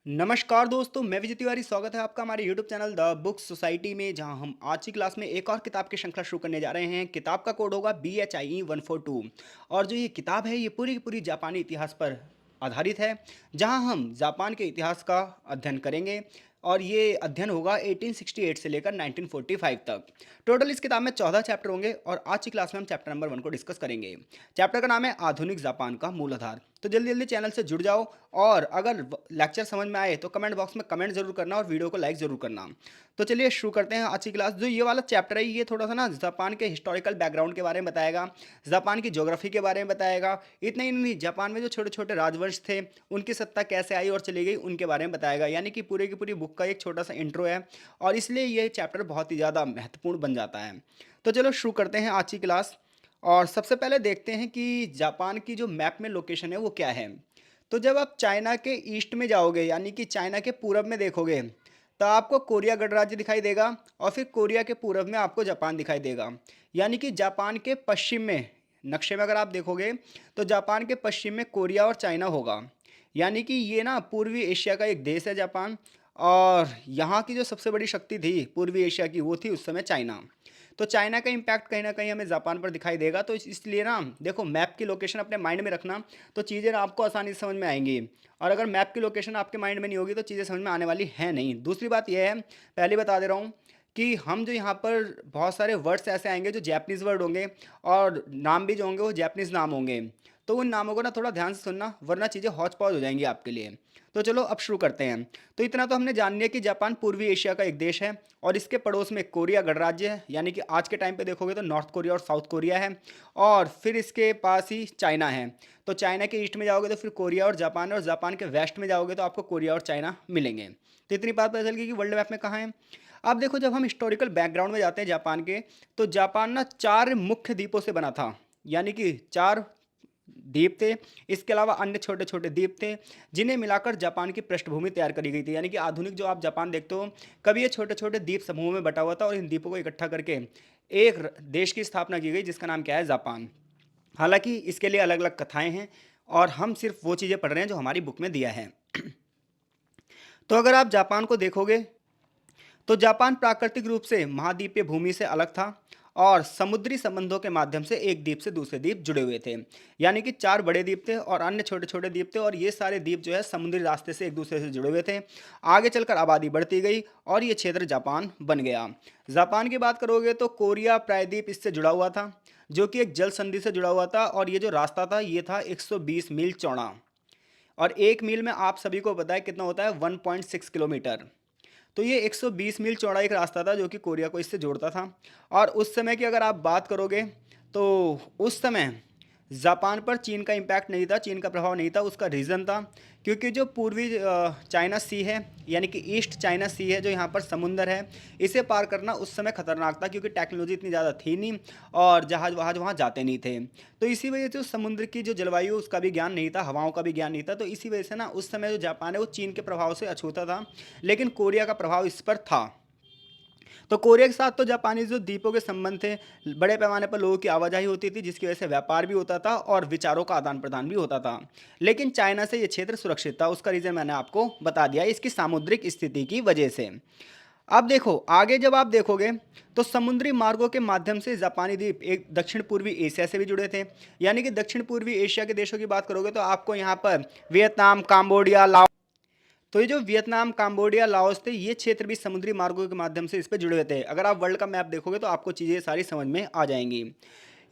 नमस्कार दोस्तों, मैं विजय तिवारी। स्वागत है आपका हमारे YouTube channel the book society में, जहां हम आज की क्लास में एक और किताब की श्रृंखला शुरू करने जा रहे हैं। किताब का कोड होगा BHIE 142। और जो ये किताब है, ये पूरी की पूरी जापानी इतिहास पर आधारित है, जहां हम जापान के इतिहास का अध्ययन करेंगे। और ये अध्ययन होगा 1868 से लेकर 1945 तक। टोटल इस किताब में 14 चैप्टर होंगे और आज की क्लास में हम चैप्टर नंबर 1 को डिस्कस करेंगे। चैप्टर का नाम है आधुनिक जापान का मूल आधार। तो जल्दी जल्दी चैनल से जुड़ जाओ, और अगर लेक्चर समझ में आए तो कमेंट बॉक्स में कमेंट जरूर करना और वीडियो को लाइक जरूर करना। तो चलिए शुरू करते हैं आज की क्लास। जो ये वाला चैप्टर है, ये थोड़ा सा ना जापान के हिस्टोरिकल बैकग्राउंड के बारे में बताएगा, जापान की ज्योग्राफी के बारे में बताएगा। इतना ही नहीं, जापान में जो छोटे छोटे राजवंश थे, उनकी सत्ता कैसे आई और चली गई, उनके बारे में बताएगा। यानी कि पूरी की पूरी बुक का एक छोटा सा इंट्रो है, और इसलिए ये चैप्टर बहुत ही ज़्यादा महत्वपूर्ण बन जाता है। तो चलो शुरू करते हैं आज की क्लास। और सबसे पहले देखते हैं कि जापान की जो मैप में लोकेशन है वो क्या है। तो जब आप चाइना के ईस्ट में जाओगे, यानी कि चाइना के पूरब में देखोगे, तो आपको कोरिया गणराज्य दिखाई देगा। और फिर कोरिया के पूरब में आपको जापान दिखाई देगा। यानी कि जापान के पश्चिम में, नक्शे में अगर आप देखोगे, तो जापान के पश्चिम में कोरिया और चाइना होगा। यानी कि ये ना पूर्वी एशिया का एक देश है जापान। और यहाँ की जो सबसे बड़ी शक्ति थी पूर्वी एशिया की, वो थी उस समय चाइना। तो चाइना का इम्पैक्ट कहीं ना कहीं हमें जापान पर दिखाई देगा। तो इसलिए ना देखो, मैप की लोकेशन अपने माइंड में रखना, तो चीज़ें ना आपको आसानी से समझ में आएंगी। और अगर मैप की लोकेशन आपके माइंड में नहीं होगी तो चीज़ें समझ में आने वाली है नहीं। दूसरी बात यह है, पहले बता दे रहा हूँ, कि हम जो यहाँ पर बहुत सारे वर्ड्स ऐसे आएंगे जो जैपनीज़ वर्ड होंगे, और नाम भी जो होंगे वो जैपनीज़ नाम होंगे। तो उन नामों को ना थोड़ा ध्यान से सुनना, वरना चीज़ें हौच पौच हो जाएंगी आपके लिए। तो चलो अब शुरू करते हैं। तो इतना तो हमने जान लिया कि जापान पूर्वी एशिया का एक देश है, और इसके पड़ोस में कोरिया गणराज्य है। यानी कि आज के टाइम पे देखोगे तो नॉर्थ कोरिया और साउथ कोरिया है। और फिर इसके पास ही चाइना है। तो चाइना के ईस्ट में जाओगे तो फिर कोरिया और जापान है, और जापान के वेस्ट में जाओगे तो आपको कोरिया और चाइना मिलेंगे। तो इतनी बात पता चल गई कि वर्ल्ड मैप में कहाँ है। अब देखो, जब हम हिस्टोरिकल बैकग्राउंड में जाते हैं जापान के, तो जापान ना 4 मुख्य द्वीपों से बना था। यानी कि 4 द्वीप थे। इसके अलावा अन्य छोटे छोटे द्वीप थे, जिन्हें मिलाकर जापान की पृष्ठभूमि तैयार करी गई थी। यानी कि आधुनिक जो आप जापान देखते हो, कभी ये छोटे छोटे द्वीप समूहों में बटा हुआ था, और इन द्वीपों को इकट्ठा करके एक देश की स्थापना की गई, जिसका नाम क्या है, जापान। हालांकि इसके लिए अलग अलग कथाएं हैं, और हम सिर्फ वो चीज़ें पढ़ रहे हैं जो हमारी बुक में दिया है। तो अगर आप जापान को देखोगे, तो जापान प्राकृतिक रूप से महाद्वीपीय भूमि से अलग था, और समुद्री संबंधों के माध्यम से एक द्वीप से दूसरे द्वीप जुड़े हुए थे। यानी कि 4 बड़े द्वीप थे और अन्य छोटे छोटे द्वीप थे, और ये सारे द्वीप जो है समुद्री रास्ते से एक दूसरे से जुड़े हुए थे। आगे चलकर आबादी बढ़ती गई, और ये क्षेत्र जापान बन गया। जापान की बात करोगे तो कोरिया प्रायद्वीप इससे जुड़ा हुआ था, जो कि एक जल संधि से जुड़ा हुआ था। और ये जो रास्ता था, ये था 120 मील चौड़ा। और 1 मील में आप सभी को पता है कितना होता है, 1.6 किलोमीटर। तो ये 120 मील चौड़ा एक रास्ता था, जो कि कोरिया को इससे जोड़ता था। और उस समय की अगर आप बात करोगे, तो उस समय जापान पर चीन का इम्पैक्ट नहीं था, चीन का प्रभाव नहीं था। उसका रीज़न था क्योंकि जो पूर्वी चाइना सी है, यानी कि ईस्ट चाइना सी है, जो यहाँ पर समुंदर है, इसे पार करना उस समय खतरनाक था, क्योंकि टेक्नोलॉजी इतनी ज़्यादा थी नहीं, और जहाज़ वहाज वहाँ जाते नहीं थे। तो इसी वजह से उस समुद्र की जो जलवायु, उसका भी ज्ञान नहीं था, हवाओं का भी ज्ञान नहीं था। तो इसी वजह से ना उस समय जो जापान है वो चीन के प्रभाव से अछूता था, लेकिन कोरिया का प्रभाव इस पर था। तो कोरिया के साथ तो जापानी जो द्वीपों के संबंध थे, बड़े पैमाने पर लोगों की आवाजाही होती थी, जिसकी वजह से व्यापार भी होता था और विचारों का आदान प्रदान भी होता था। लेकिन चाइना से ये क्षेत्र सुरक्षित था। उसका रीज़न मैंने आपको बता दिया, इसकी सामुद्रिक स्थिति की वजह से। अब देखो आगे, जब आप देखोगे, तो समुद्री मार्गों के माध्यम से जापानी द्वीप एक दक्षिण पूर्वी एशिया से भी जुड़े थे। यानी कि दक्षिण पूर्वी एशिया के देशों की बात करोगे तो आपको यहाँ पर वियतनाम, काम्बोडिया, लाओस। तो ये जो वियतनाम, काम्बोडिया, लाओस थे, ये क्षेत्र भी समुद्री मार्गों के माध्यम से इस पे जुड़े हुए थे। अगर आप वर्ल्ड का मैप देखोगे तो आपको चीज़ें सारी समझ में आ जाएंगी।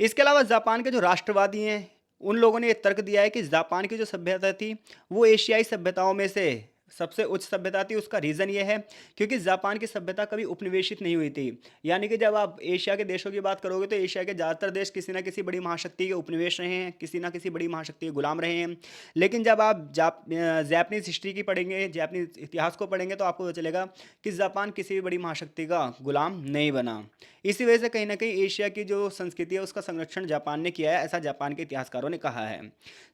इसके अलावा जापान के जो राष्ट्रवादी हैं, उन लोगों ने ये तर्क दिया है कि जापान की जो सभ्यता थी, वो एशियाई सभ्यताओं में से सबसे उच्च सभ्यता थी। उसका रीज़न ये है क्योंकि जापान की सभ्यता कभी उपनिवेशित नहीं हुई थी। यानी कि जब आप एशिया के देशों की बात करोगे, तो एशिया के ज़्यादातर देश किसी न किसी बड़ी महाशक्ति के उपनिवेश रहे हैं, किसी न किसी बड़ी महाशक्ति के गुलाम रहे हैं। लेकिन जब आप जापानीज हिस्ट्री की पढ़ेंगे, जापानीज इतिहास को पढ़ेंगे, तो आपको पता चलेगा कि जापान किसी भी बड़ी महाशक्ति का गुलाम नहीं बना। इसी वजह से कहीं ना कहीं एशिया की जो संस्कृति है, उसका संरक्षण जापान ने किया है, ऐसा जापान के इतिहासकारों ने कहा है।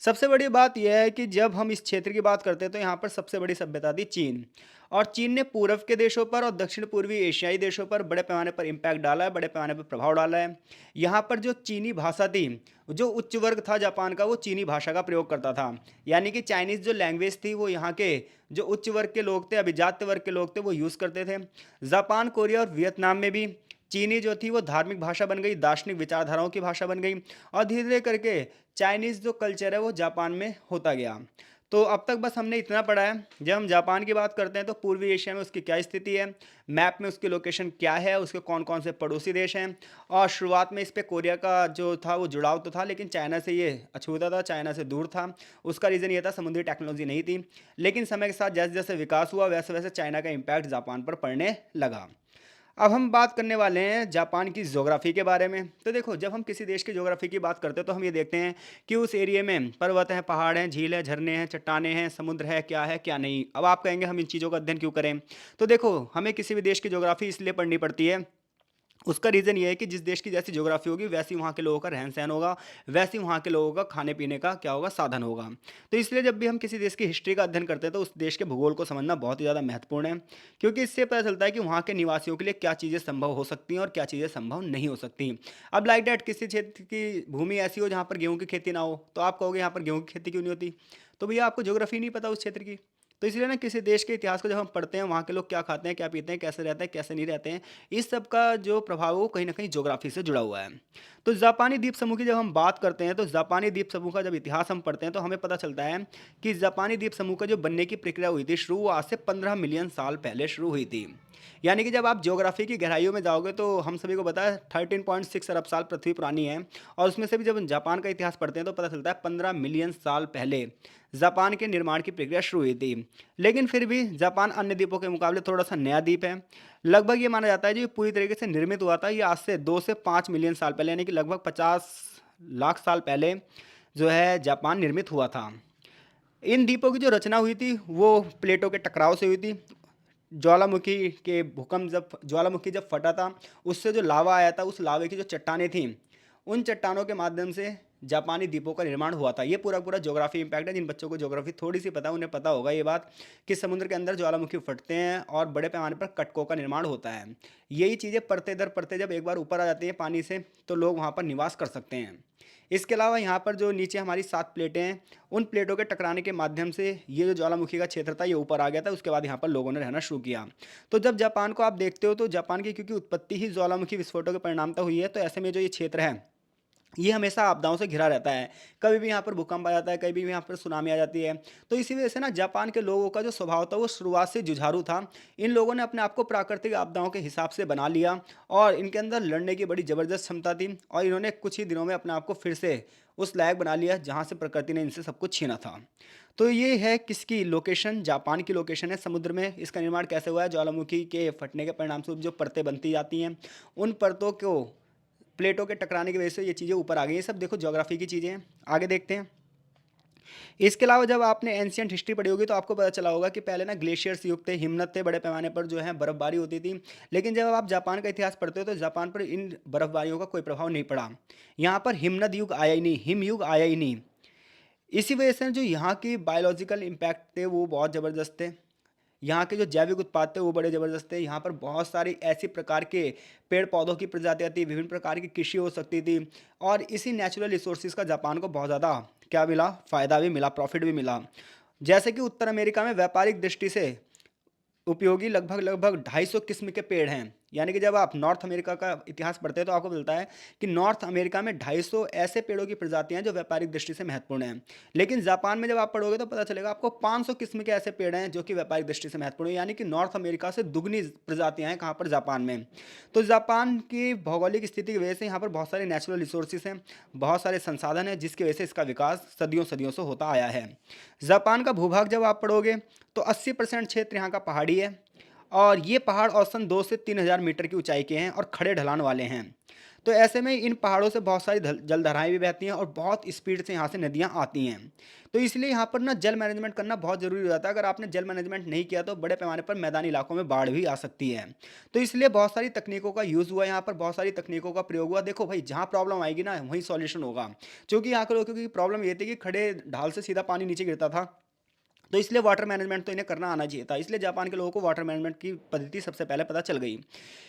सबसे बड़ी बात यह है कि जब हम इस क्षेत्र की बात करते हैं, तो यहाँ पर सबसे बड़ी सभ्यता थी चीन। और चीन ने पूर्व के देशों पर और दक्षिण पूर्वी एशियाई देशों पर बड़े पैमाने पर इम्पैक्ट डाला है, बड़े पैमाने पर प्रभाव डाला है। यहाँ पर जो चीनी भाषा थी, जो उच्च वर्ग था जापान का, वो चीनी भाषा का प्रयोग करता था। यानी कि चाइनीज़ जो लैंग्वेज थी वो यहाँ के जो उच्च वर्ग के लोग थे, अभिजात्य वर्ग के लोग थे, वो यूज़ करते थे। जापान, कोरिया और वियतनाम में भी चीनी जो थी वो धार्मिक भाषा बन गई, दार्शनिक विचारधाराओं की भाषा बन गई। और धीरे धीरे करके चाइनीज़ जो कल्चर है वो जापान में होता गया। तो अब तक बस हमने इतना पढ़ा है। जब हम जापान की बात करते हैं तो पूर्वी एशिया में उसकी क्या स्थिति है, मैप में उसकी लोकेशन क्या है, उसके कौन कौन से पड़ोसी देश हैं। और शुरुआत में इस पे कोरिया का जो था वो जुड़ाव तो था, लेकिन चाइना से ये अछूता था, चाइना से दूर था। उसका रीज़न ये था समुद्री टेक्नोलॉजी नहीं थी। लेकिन समय के साथ जैसे जैसे विकास हुआ वैसे वैसे चाइना का इम्पैक्ट जापान पर पड़ने लगा। अब हम बात करने वाले हैं जापान की ज्योग्राफी के बारे में। तो देखो, जब हम किसी देश की ज्योग्राफी की बात करते हैं तो हम ये देखते हैं कि उस एरिया में पर्वत हैं, पहाड़ हैं, झील है, झरने हैं, चट्टानें हैं, समुद्र है क्या नहीं। अब आप कहेंगे हम इन चीज़ों का अध्ययन क्यों करें। तो देखो, हमें किसी भी देश की ज्योग्राफी इसलिए पढ़नी पड़ती है, उसका रीज़न ये है कि जिस देश की जैसी ज्योग्राफी होगी वैसी वहाँ के लोगों का रहन सहन होगा, वैसी वहाँ के लोगों का खाने पीने का क्या होगा, साधन होगा। तो इसलिए जब भी हम किसी देश की हिस्ट्री का अध्ययन करते हैं तो उस देश के भूगोल को समझना बहुत ही ज़्यादा महत्वपूर्ण है, क्योंकि इससे पता चलता है कि वहाँ के निवासियों के लिए क्या चीज़ें संभव हो सकती हैं और क्या चीज़ें संभव नहीं हो सकती। अब लाइक डैट किसी क्षेत्र की भूमि ऐसी हो जहाँ पर गेहूँ की खेती ना हो, तो आप कहोगे यहाँ पर गेहूँ की खेती क्यों नहीं होती। तो भैया आपको ज्योग्राफी नहीं पता उस क्षेत्र की। तो इसलिए ना किसी देश के इतिहास को जब हम पढ़ते हैं, वहाँ के लोग क्या खाते हैं, क्या पीते हैं, कैसे रहते हैं, कैसे नहीं रहते हैं, इस सब का जो प्रभाव है वो कहीं ना कहीं ज्योग्राफी से जुड़ा हुआ है। तो जापानी द्वीप समूह की जब हम बात करते हैं तो जापानी द्वीप समूह का जब इतिहास हम पढ़ते हैं तो हमें पता चलता है कि जापानी द्वीप समूह का जो बनने की प्रक्रिया हुई थी शुरू, वो आज से 15 मिलियन साल पहले शुरू हुई थी। यानी कि जब आप ज्योग्राफी की गहराइयों में जाओगे तो हम सभी को पता है 13.6 अरब साल पृथ्वी पुरानी है। और उसमें से भी जब हम जापान का इतिहास पढ़ते हैं तो पता चलता है 15 मिलियन साल पहले जापान के निर्माण की प्रक्रिया शुरू हुई थी। लेकिन फिर भी जापान अन्य द्वीपों के मुकाबले थोड़ा सा नया द्वीप है। लगभग ये माना जाता है जो ये पूरी तरीके से निर्मित हुआ था ये आज से 2 से 5 मिलियन साल पहले, यानी कि लगभग 50 लाख साल पहले जो है जापान निर्मित हुआ था। इन द्वीपों की जो रचना हुई थी वो प्लेटों के टकराव से हुई थी। ज्वालामुखी के भूकंप जब ज्वालामुखी जब फटा था, उससे जो लावा आया था, उस लावे की जो चट्टानें थीं, उन चट्टानों के माध्यम से जापानी द्वीपों का निर्माण हुआ था। ये पूरा पूरा ज्योग्राफी इम्पैक्ट है। जिन बच्चों को ज्योग्राफी थोड़ी सी पता है उन्हें पता होगा ये बात कि समुद्र के अंदर ज्वालामुखी फटते हैं और बड़े पैमाने पर कटकों का निर्माण होता है। यही चीज़ें पड़ते दर पड़ते जब एक बार ऊपर आ जाती हैं पानी से तो लोग वहाँ पर निवास कर सकते हैं। इसके अलावा यहाँ पर जो नीचे हमारी 7 प्लेटें हैं, उन प्लेटों के टकराने के माध्यम से ये जो ज्वालामुखी का क्षेत्र था ये ऊपर आ गया था। उसके बाद यहाँ पर लोगों ने रहना शुरू किया। तो जब जापान को आप देखते हो तो जापान की क्योंकि उत्पत्ति ही ज्वालामुखी विस्फोटों के परिणामतः हुई है, तो ऐसे में जो ये क्षेत्र है ये हमेशा आपदाओं से घिरा रहता है। कभी भी यहाँ पर भूकंप आ जाता है, कभी भी यहाँ पर सुनामी आ जाती है। तो इसी वजह से ना जापान के लोगों का जो स्वभाव था वो शुरुआत से जुझारू था। इन लोगों ने अपने आप को प्राकृतिक आपदाओं के हिसाब से बना लिया और इनके अंदर लड़ने की बड़ी ज़बरदस्त क्षमता थी और इन्होंने कुछ ही दिनों में अपने आप को फिर से उस लायक बना लिया जहाँ से प्रकृति ने इनसे सब कुछ छीना था। तो ये है किसकी लोकेशन, जापान की लोकेशन है समुद्र में। इसका निर्माण कैसे हुआ है, ज्वालामुखी के फटने के परिणाम स्वरूप जो परतें बनती जाती हैं, उन परतों को प्लेटों के टकराने की वजह से ये चीज़ें ऊपर आ गई। ये सब देखो ज्योग्राफी की चीज़ें हैं। आगे देखते हैं। इसके अलावा जब आपने एंशियंट हिस्ट्री पढ़ी होगी तो आपको पता चला होगा कि पहले ना ग्लेशियर्स युग थे, हिमनद थे, बड़े पैमाने पर जो है बर्फबारी होती थी। लेकिन जब आप जापान का इतिहास पढ़ते हो तो जापान पर इन बर्फबारियों का कोई प्रभाव नहीं पड़ा। यहाँ पर हिमनद युग आया ही नहीं, हिम युग आया ही नहीं। इसी वजह से जो यहाँ की बायोलॉजिकल इम्पैक्ट थे वो बहुत ज़बरदस्त थे। यहाँ के जो जैविक उत्पाद थे वो बड़े ज़बरदस्त थे। यहाँ पर बहुत सारी ऐसी प्रकार के पेड़ पौधों की प्रजातियाँ थी, विभिन्न प्रकार की कृषि हो सकती थी। और इसी नेचुरल रिसोर्सेज का जापान को बहुत ज़्यादा क्या मिला, फ़ायदा भी मिला, प्रॉफिट भी मिला। जैसे कि उत्तर अमेरिका में व्यापारिक दृष्टि से उपयोगी लगभग लगभग 250 किस्म के पेड़ हैं। यानी कि जब आप नॉर्थ अमेरिका का इतिहास पढ़ते हैं तो आपको मिलता है कि नॉर्थ अमेरिका में 250 ऐसे पेड़ों की प्रजातियां हैं जो व्यापारिक दृष्टि से महत्वपूर्ण हैं। लेकिन जापान में जब आप पढ़ोगे तो पता चलेगा आपको 500 किस्म के ऐसे पेड़ हैं जो कि व्यापारिक दृष्टि से महत्वपूर्ण है। यानी कि नॉर्थ अमेरिका से दुगनी प्रजातियां हैं कहाँ पर, जापान में। तो जापान की भौगोलिक स्थिति की वजह से यहाँ पर बहुत सारे नेचुरल रिसोर्सेज हैं, बहुत सारे संसाधन हैं, जिसकी वजह से इसका विकास सदियों सदियों से होता आया है। जापान का भूभाग जब आप पढ़ोगे तो 80% क्षेत्र यहाँ का पहाड़ी है और ये पहाड़ औसतन 2 से 3 हज़ार मीटर की ऊंचाई के हैं और खड़े ढलान वाले हैं। तो ऐसे में इन पहाड़ों से बहुत सारी जलधाराएं भी बहती हैं और बहुत स्पीड से यहाँ से नदियाँ आती हैं। तो इसलिए यहाँ पर ना जल मैनेजमेंट करना बहुत ज़रूरी हो जाता है। अगर आपने जल मैनेजमेंट नहीं किया तो बड़े पैमाने पर मैदानी इलाकों में बाढ़ भी आ सकती है। तो इसलिए बहुत सारी तकनीकों का यूज़ हुआ, यहाँ पर बहुत सारी तकनीकों का प्रयोग हुआ। देखो भाई, जहाँ प्रॉब्लम आएगी ना वहीं सॉल्यूशन होगा। क्योंकि यहाँ के लोगों की प्रॉब्लम ये थी कि खड़े ढाल से सीधा पानी नीचे गिरता था, तो इसलिए वाटर मैनेजमेंट तो इन्हें करना आना चाहिए था, इसलिए जापान के लोगों को वाटर मैनेजमेंट की पद्धति सबसे पहले पता चल गई।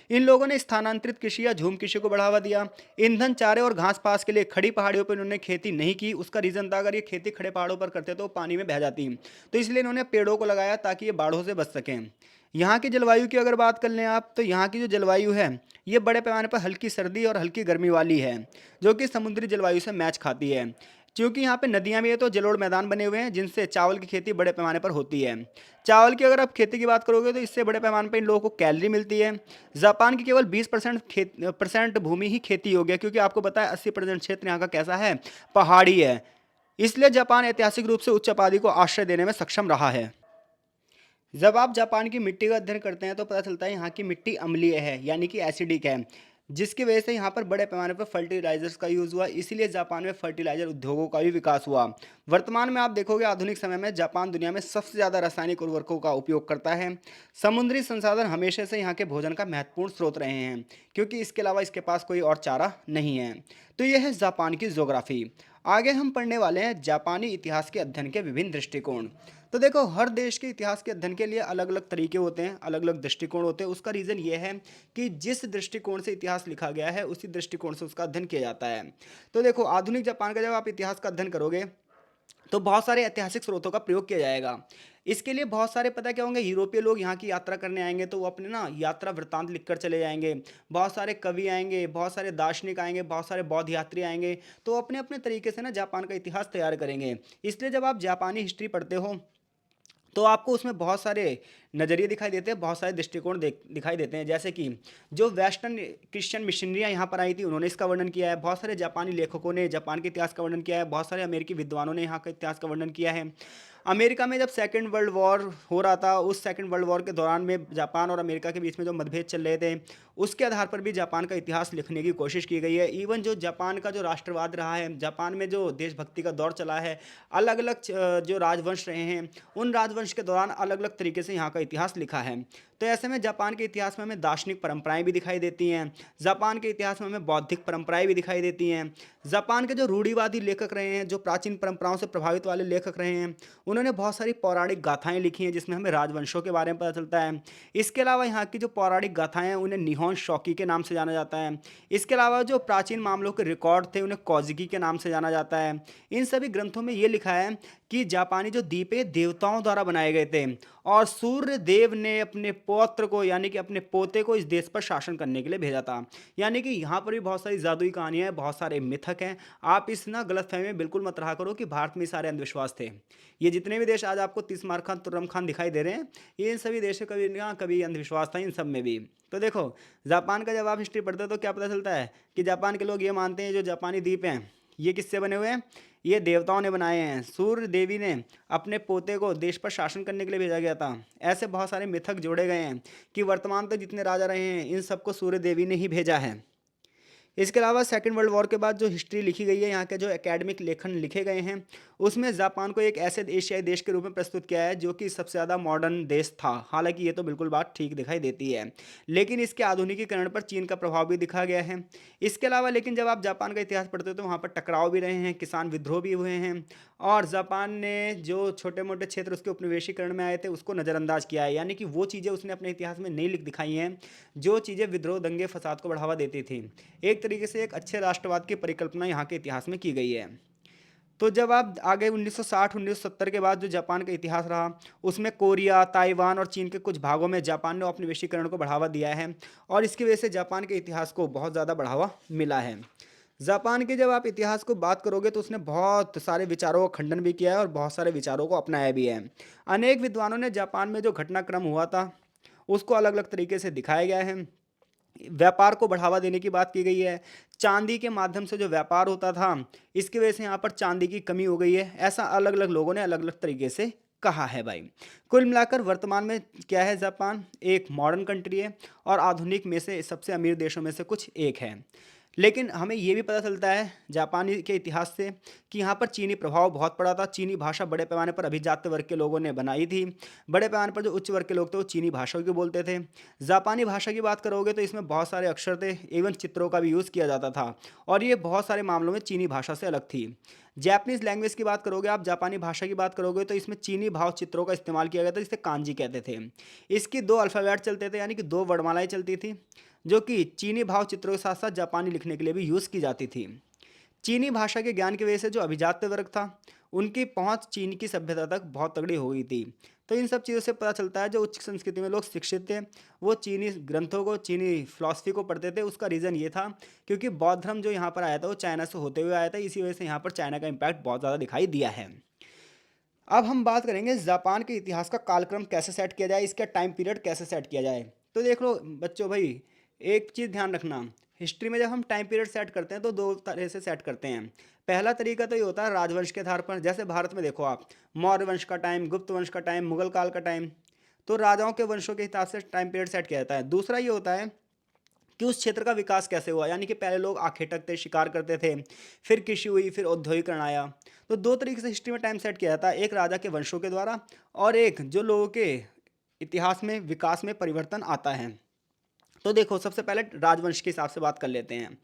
इन लोगों ने स्थानांतरित कृषि या झूम कृषि को बढ़ावा दिया। ईंधन, चारे और घास पास के लिए खड़ी पहाड़ियों पर इन्होंने खेती नहीं की। उसका रीज़न था, अगर ये खेती खड़े पहाड़ों पर करते तो वो पानी में बह जाती, तो इसलिए इन्होंने पेड़ों को लगाया ताकि ये बाढ़ों से बच सकें। यहाँ की जलवायु की अगर बात कर लें आप, तो यहाँ की जो जलवायु है ये बड़े पैमाने पर हल्की सर्दी और हल्की गर्मी वाली है, जो कि समुद्री जलवायु से मैच खाती है। क्योंकि यहाँ पे नदियाँ भी है, तो जलोढ़ मैदान बने हुए हैं जिनसे चावल की खेती बड़े पैमाने पर होती है। चावल की अगर आप खेती की बात करोगे तो इससे बड़े पैमाने पर इन लोगों को कैलोरी मिलती है। जापान की केवल 20% परसेंट भूमि ही खेती योग्य है, क्योंकि आपको पता है 80% क्षेत्र यहाँ का कैसा है, पहाड़ी है। इसलिए जापान ऐतिहासिक रूप से उच्च आबादी को आश्रय देने में सक्षम रहा है। जब आप जापान की मिट्टी का अध्ययन करते हैं तो पता चलता है यहाँ की मिट्टी अम्लीय है, यानी कि एसिडिक है, जिसकी वजह से यहाँ पर बड़े पैमाने पर फर्टिलाइजर्स का यूज़ हुआ। इसीलिए जापान में फर्टिलाइजर उद्योगों का भी विकास हुआ। वर्तमान में आप देखोगे आधुनिक समय में जापान दुनिया में सबसे ज़्यादा रासायनिक उर्वरकों का उपयोग करता है। समुद्री संसाधन हमेशा से यहाँ के भोजन का महत्वपूर्ण स्रोत रहे हैं, क्योंकि इसके अलावा इसके पास कोई और चारा नहीं है। तो यह है जापान की ज्योग्राफी। आगे हम पढ़ने वाले हैं जापानी इतिहास के अध्ययन के विभिन्न दृष्टिकोण। तो देखो, हर देश के इतिहास के अध्ययन के लिए अलग अलग तरीके होते हैं, अलग अलग दृष्टिकोण होते हैं। उसका रीज़न ये है कि जिस दृष्टिकोण से इतिहास लिखा गया है उसी दृष्टिकोण से उसका अध्ययन किया जाता है। तो देखो, आधुनिक जापान का जब आप इतिहास का अध्ययन करोगे तो बहुत सारे ऐतिहासिक स्रोतों का प्रयोग किया जाएगा। इसके लिए बहुत सारे, पता क्या होंगे, यूरोपीय लोग यहाँ की यात्रा करने आएंगे तो वो अपने ना यात्रा वृत्तांत लिखकर चले जाएंगे। बहुत सारे कवि आएंगे, बहुत सारे दार्शनिक आएंगे, बहुत सारे बौद्ध यात्री आएंगे, तो अपने अपने तरीके से ना जापान का इतिहास तैयार करेंगे। इसलिए जब आप जापानी हिस्ट्री पढ़ते हो तो आपको उसमें बहुत सारे नज़रिए दिखाई देते हैं, बहुत सारे दृष्टिकोण दिखाई देते हैं। जैसे कि जो वेस्टर्न क्रिश्चियन मिशनरियाँ यहाँ पर आई थी उन्होंने इसका वर्णन किया है, बहुत सारे जापानी लेखकों ने जापान के इतिहास का वर्णन किया है, बहुत सारे अमेरिकी विद्वानों ने यहाँ के इतिहास का वर्णन किया है। अमेरिका में जब सेकेंड वर्ल्ड वॉर हो रहा था, उस सेकेंड वर्ल्ड वॉर के दौरान में जापान और अमेरिका के बीच में जो मतभेद चल रहे थे, उसके आधार पर भी जापान का इतिहास लिखने की कोशिश की गई है। इवन जो जापान का जो राष्ट्रवाद रहा है, जापान में जो देशभक्ति का दौर चला है, अलग अलग जो राजवंश रहे हैं, उन राजवंश के दौरान अलग अलग तरीके से यहाँ का इतिहास लिखा है। तो ऐसे में जापान के इतिहास में हमें दार्शनिक परंपराएं भी दिखाई देती हैं, जापान के इतिहास में हमें बौद्धिक परंपराएं भी दिखाई देती हैं। जापान के जो रूढ़िवादी लेखक रहे हैं, जो प्राचीन परंपराओं से प्रभावित वाले लेखक रहे हैं, उन्होंने बहुत सारी पौराणिक गाथाएं लिखी हैं जिसमें हमें राजवंशों के बारे में पता चलता है। इसके अलावा यहाँ की जो पौराणिक गाथाएं हैं उन्हें निहोन शौकी के नाम से जाना जाता है। इसके अलावा जो प्राचीन मामलों के रिकॉर्ड थे उन्हें कौजिकी के नाम से जाना जाता है। इन सभी ग्रंथों में ये लिखा है कि जापानी जो द्वीप है देवताओं द्वारा बनाए गए थे, और सूर्य देव ने अपने पौत्र को, यानी कि अपने पोते को, इस देश पर शासन करने के लिए भेजा था। यानी कि यहाँ पर भी बहुत सारी जादुई कहानियाँ हैं, बहुत सारे मिथक हैं। आप इस ना गलतफहमी में बिल्कुल मत रहा करो कि भारत में सारे अंधविश्वास थे। ये जितने भी देश आज आपको तीसमार खान, तुर्रम खान दिखाई दे रहे हैं, ये इन सभी देशों कभी ना कभी अंधविश्वास था इन सब में भी। तो देखो, जापान का जब आप हिस्ट्री पढ़ते हो तो क्या पता चलता है कि जापान के लोग ये मानते हैं जो जापानी द्वीप हैं ये किससे बने हुए हैं, ये देवताओं ने बनाए हैं। सूर्य देवी ने अपने पोते को देश पर शासन करने के लिए भेजा गया था। ऐसे बहुत सारे मिथक जोड़े गए हैं कि वर्तमान तक जितने राजा रहे हैं इन सबको सूर्य देवी ने ही भेजा है। इसके अलावा सेकेंड वर्ल्ड वॉर के बाद जो हिस्ट्री लिखी गई है, यहाँ के जो एकेडमिक लेखन लिखे गए हैं, उसमें जापान को एक ऐसे एशियाई देश के रूप में प्रस्तुत किया है जो कि सबसे ज़्यादा मॉडर्न देश था। हालांकि ये तो बिल्कुल बात ठीक दिखाई देती है, लेकिन इसके आधुनिकीकरण पर चीन का प्रभाव भी दिखा गया है। इसके अलावा लेकिन जब आप जापान का इतिहास पढ़ते हो तो वहाँ पर टकराव भी रहे हैं, किसान विद्रोह भी हुए हैं, और जापान ने जो छोटे मोटे क्षेत्र उसके उपनिवेशीकरण में आए थे उसको नज़रअंदाज किया है। यानी कि वो चीज़ें उसने अपने इतिहास में नहीं लिख दिखाई हैं जो चीज़ें विद्रोह, दंगे फसाद को बढ़ावा देती थी। एक तरीके से एक अच्छे राष्ट्रवाद की परिकल्पना यहाँ के इतिहास में की गई है। तो जब आप आगे 1960-1970 के बाद जो जापान का इतिहास रहा उसमें कोरिया, ताइवान और चीन के कुछ भागों में जापान ने औपनिवेशीकरण को बढ़ावा दिया है, और इसकी वजह से जापान के इतिहास को बहुत ज़्यादा बढ़ावा मिला है। जापान के जब आप इतिहास को बात करोगे तो उसने बहुत सारे विचारों का खंडन भी किया है और बहुत सारे विचारों को अपनाया भी है। अनेक विद्वानों ने जापान में जो घटनाक्रम हुआ था उसको अलग अलग तरीके से दिखाया गया है। व्यापार को बढ़ावा देने की बात की गई है। चांदी के माध्यम से जो व्यापार होता था इसकी वजह से यहाँ पर चांदी की कमी हो गई है, ऐसा अलग अलग लोगों ने अलग अलग तरीके से कहा है भाई। कुल मिलाकर वर्तमान में क्या है, जापान एक मॉडर्न कंट्री है और आधुनिक में से सबसे अमीर देशों में से कुछ एक है। लेकिन हमें ये भी पता चलता है जापानी के इतिहास से कि यहाँ पर चीनी प्रभाव बहुत पड़ा था। चीनी भाषा बड़े पैमाने पर अभिजात्य वर्ग के लोगों ने बनाई थी। बड़े पैमाने पर जो उच्च वर्ग के लोग थे वो चीनी भाषा की बोलते थे। जापानी भाषा की बात करोगे तो इसमें बहुत सारे अक्षर थे, एवं चित्रों का भी यूज़ किया जाता था, और ये बहुत सारे मामलों में चीनी भाषा से अलग थी। जैपनीज़ लैंग्वेज की बात करोगे आप, जापानी भाषा की बात करोगे तो इसमें चीनी भाव चित्रों का इस्तेमाल किया गया था, जिसे कांजी कहते थे। इसकी 2 अल्फ़ाबेट चलते थे, यानी कि 2 वर्णमालाएँ चलती थी, जो कि चीनी भाव चित्रों के साथ-साथ जापानी लिखने के लिए भी यूज़ की जाती थी। चीनी भाषा के ज्ञान की वजह से जो अभिजात्य वर्ग था, उनकी पहुंच चीन की सभ्यता तक बहुत तगड़ी हो गई थी। तो इन सब चीज़ों से पता चलता है जो उच्च संस्कृति में लोग शिक्षित थे, वो चीनी ग्रंथों को, चीनी फिलॉसफी को पढ़ते थे। उसका रीज़न ये था क्योंकि बौद्ध धर्म जो यहाँ पर आया था वो चाइना से होते हुए आया था, इसी वजह से यहाँ पर चाइना का इम्पैक्ट बहुत ज़्यादा दिखाई दिया है। अब हम बात करेंगे जापान के इतिहास का कालक्रम कैसे सेट किया जाए, इसका टाइम पीरियड कैसे सेट किया जाए। तो देख लो बच्चों भाई, एक चीज़ ध्यान रखना, हिस्ट्री में जब हम टाइम पीरियड सेट करते हैं तो दो तरह से सेट करते हैं। पहला तरीका तो ये होता है राजवंश के आधार पर, जैसे भारत में देखो आप, मौर्य वंश का टाइम, गुप्त वंश का टाइम, मुगल काल का टाइम, तो राजाओं के वंशों के हिसाब से टाइम पीरियड सेट किया जाता है। दूसरा ये होता है कि उस क्षेत्र का विकास कैसे हुआ, यानी कि पहले लोग आखेटक थे, शिकार करते थे, फिर कृषि हुई, फिर औद्योगिकरण आया। तो दो तरीके से हिस्ट्री में टाइम सेट किया जाता है, एक राजा के वंशों के द्वारा और एक जो लोगों के इतिहास में विकास में परिवर्तन आता है। तो देखो सबसे पहले राजवंश के हिसाब से बात कर लेते हैं।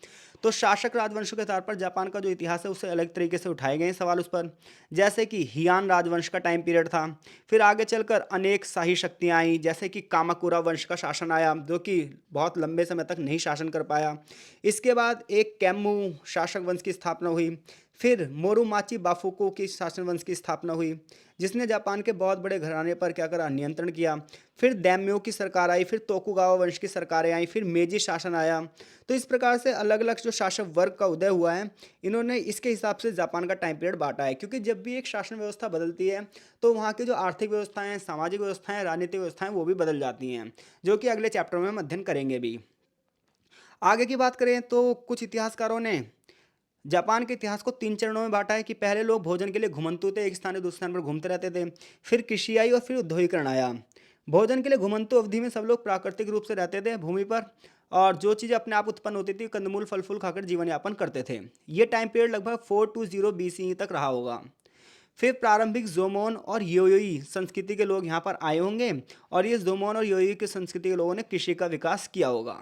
तो शासक राजवंशों के आधार पर जापान का जो इतिहास है उससे अलग तरीके से उठाए गए हैं सवाल उस पर। जैसे कि हियान राजवंश का टाइम पीरियड था, फिर आगे चलकर अनेक शाही शक्तियाँ आई, जैसे कि कामाकुरा वंश का शासन आया जो कि बहुत लंबे समय तक नहीं शासन कर पाया। इसके बाद एक कैमू शासक वंश की स्थापना हुई, फिर मोरुमाची बाफुको की शासन वंश की स्थापना हुई, जिसने जापान के बहुत बड़े घराने पर क्या करा, नियंत्रण किया। फिर दैम्यो की सरकार आई, फिर तोकुगावा वंश की सरकारें आई, फिर मेजी शासन आया। तो इस प्रकार से अलग अलग जो शासक वर्ग का उदय हुआ है, इन्होंने इसके हिसाब से जापान का टाइम पीरियड बांटा है, क्योंकि जब भी एक शासन व्यवस्था बदलती है तो वहाँ की जो आर्थिक व्यवस्थाएं हैं, सामाजिक व्यवस्थाएं, राजनीतिक व्यवस्थाएं वो भी बदल जाती हैं, जो कि अगले चैप्टर में हम अध्ययन करेंगे भी। आगे की बात करें तो कुछ इतिहासकारों ने जापान के इतिहास को 3 चरणों में बाँटा है कि पहले लोग भोजन के लिए घुमंतू थे, एक स्थान से दूसरे स्थान पर घूमते रहते थे। फिर कृषि आई और फिर औद्योगिकरण आया। भोजन के लिए घुमंतू अवधि में सब लोग प्राकृतिक रूप से रहते थे भूमि पर, और जो चीज़ें अपने आप उत्पन्न होती थी, कंदमूल, फल-फूल खाकर जीवन यापन करते थे। ये टाइम पीरियड लगभग 420 बीसीई तक रहा होगा। फिर प्रारंभिक जोमोन और योयोई संस्कृति के लोग यहाँ पर आए होंगे, और ये जोमोन और योयोई की संस्कृति के लोगों ने कृषि का विकास किया होगा।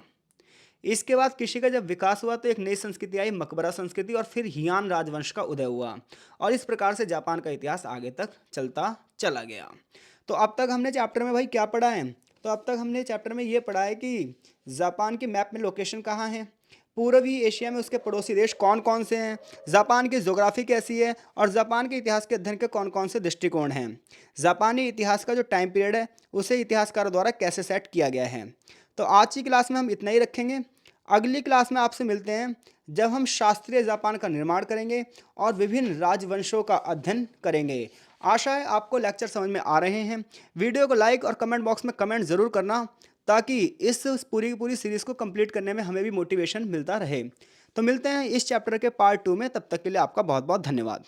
इसके बाद कृषि का जब विकास हुआ तो एक नई संस्कृति आई, मकबरा संस्कृति, और फिर हियान राजवंश का उदय हुआ, और इस प्रकार से जापान का इतिहास आगे तक चलता चला गया। तो अब तक हमने चैप्टर में भाई क्या पढ़ा है? तो अब तक हमने चैप्टर में ये पढ़ा है कि जापान की मैप में लोकेशन कहाँ है, पूर्वी एशिया में उसके पड़ोसी देश कौन कौन से हैं, जापान की ज्योग्राफी कैसी है, और जापान के इतिहास के अध्ययन के कौन कौन से दृष्टिकोण हैं। जापानी इतिहास का जो टाइम पीरियड है उसे इतिहासकारों द्वारा कैसे सेट किया गया है। तो आज की क्लास में हम इतना ही रखेंगे। अगली क्लास में आपसे मिलते हैं जब हम शास्त्रीय जापान का निर्माण करेंगे और विभिन्न राजवंशों का अध्ययन करेंगे। आशा है आपको लेक्चर समझ में आ रहे हैं। वीडियो को लाइक और कमेंट बॉक्स में कमेंट ज़रूर करना, ताकि इस पूरी की पूरी सीरीज़ को कंप्लीट करने में हमें भी मोटिवेशन मिलता रहे। तो मिलते हैं इस चैप्टर के पार्ट 2 में, तब तक के लिए आपका बहुत बहुत धन्यवाद।